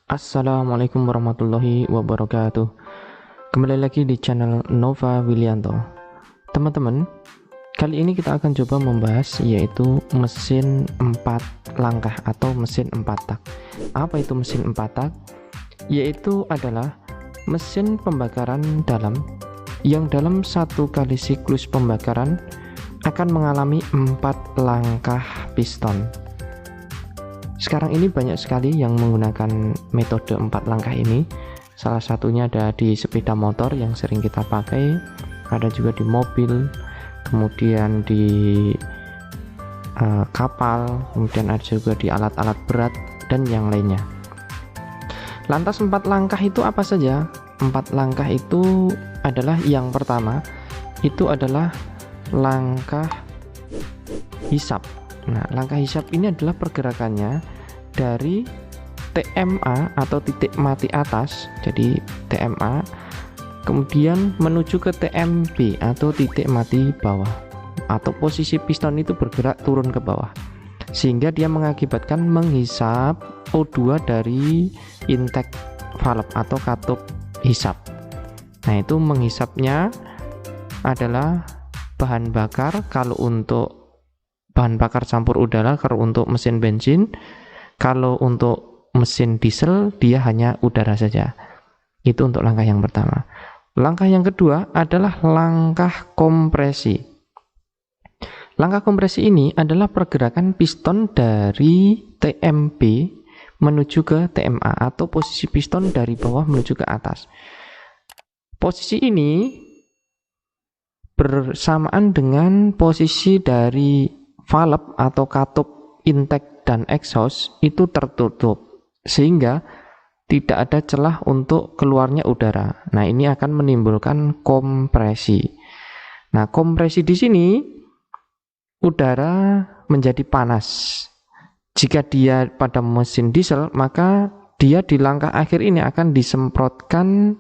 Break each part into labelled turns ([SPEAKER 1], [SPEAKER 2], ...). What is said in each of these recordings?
[SPEAKER 1] Assalamualaikum warahmatullahi wabarakatuh. Kembali lagi di channel Nova Wilianto. Teman-teman, kali ini kita akan coba membahas yaitu mesin 4 langkah atau mesin 4 tak. Apa itu mesin 4 tak? Yaitu adalah mesin pembakaran dalam yang dalam satu kali siklus pembakaran akan mengalami 4 langkah piston. Sekarang ini banyak sekali yang menggunakan metode 4 langkah ini. Salah satunya ada di sepeda motor yang sering kita pakai, ada juga di mobil, kemudian di kapal, kemudian ada juga di alat-alat berat dan yang lainnya. Lantas 4 langkah itu apa saja? 4 langkah itu adalah yang pertama, itu adalah langkah hisap. Nah, langkah hisap ini adalah pergerakannya dari TMA atau titik mati atas, jadi TMA, kemudian menuju ke TMB atau titik mati bawah, atau posisi piston itu bergerak turun ke bawah, sehingga dia mengakibatkan menghisap O2 dari intake valve atau katup hisap. Nah, itu menghisapnya adalah bahan bakar kalau untuk bahan bakar campur udara, kalau untuk mesin bensin. Kalau untuk mesin diesel dia hanya udara saja. Itu untuk langkah yang pertama. Langkah yang kedua adalah langkah kompresi. Langkah kompresi ini adalah pergerakan piston dari TMB menuju ke TMA atau posisi piston dari bawah menuju ke atas. Posisi ini bersamaan dengan posisi dari valve atau katup intake dan exhaust itu tertutup, sehingga tidak ada celah untuk keluarnya udara. Nah, ini akan menimbulkan kompresi. Nah, kompresi di sini udara menjadi panas. Jika dia pada mesin diesel, maka dia di langkah akhir ini akan disemprotkan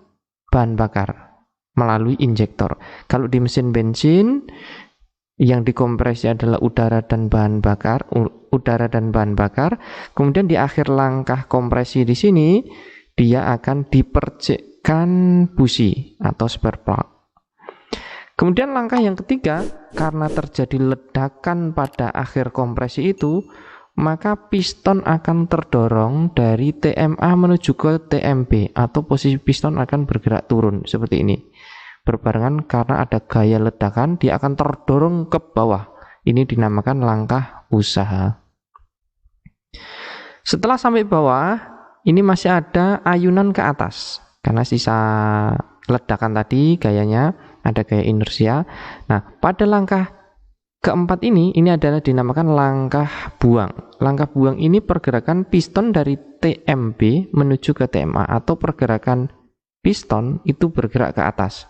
[SPEAKER 1] bahan bakar melalui injektor. Kalau di mesin bensin yang dikompresi adalah udara dan bahan bakar, kemudian di akhir langkah kompresi di sini dia akan dipercikkan busi atau spare plug. Kemudian langkah yang ketiga, karena terjadi ledakan pada akhir kompresi itu, maka piston akan terdorong dari TMA menuju ke TMB atau posisi piston akan bergerak turun seperti ini. Berbarengan karena ada gaya ledakan, dia akan terdorong ke bawah. Ini dinamakan langkah usaha. Setelah sampai bawah, ini masih ada ayunan ke atas. Karena sisa ledakan tadi gayanya ada gaya inersia. Nah, pada langkah keempat ini adalah dinamakan langkah buang. Langkah buang ini pergerakan piston dari TMB menuju ke TMA atau pergerakan piston itu bergerak ke atas.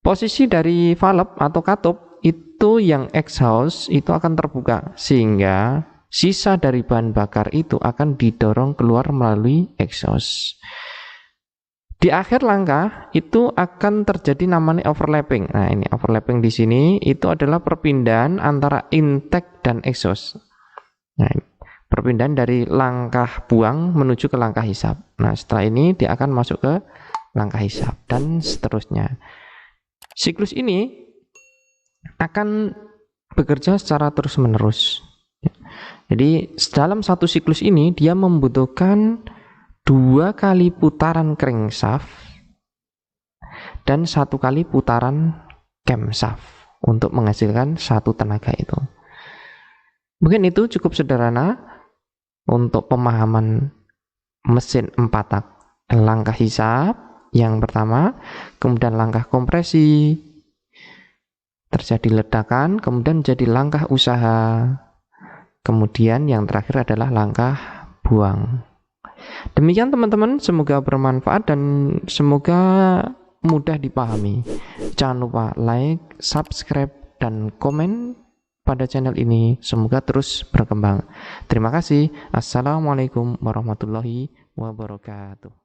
[SPEAKER 1] Posisi dari valve atau katup itu yang exhaust itu akan terbuka, sehingga sisa dari bahan bakar itu akan didorong keluar melalui exhaust. Di akhir langkah itu akan terjadi namanya overlapping. Nah, ini overlapping di sini itu adalah perpindahan antara intake dan exhaust. Nah, perpindahan dari langkah buang menuju ke langkah hisap. Nah, setelah ini dia akan masuk ke langkah hisap dan seterusnya. Siklus ini akan bekerja secara terus-menerus. Jadi dalam satu siklus ini dia membutuhkan 2 kali putaran crankshaft dan 1 kali putaran camshaft untuk menghasilkan satu tenaga itu. Mungkin itu cukup sederhana untuk pemahaman mesin 4 tak. Langkah hisap yang pertama, kemudian langkah kompresi, terjadi ledakan, kemudian jadi langkah usaha, kemudian yang terakhir adalah langkah buang. Demikian teman-teman, semoga bermanfaat dan semoga mudah dipahami. Jangan lupa like, subscribe, dan komen pada channel ini. Semoga terus berkembang. Terima kasih. Assalamualaikum warahmatullahi wabarakatuh.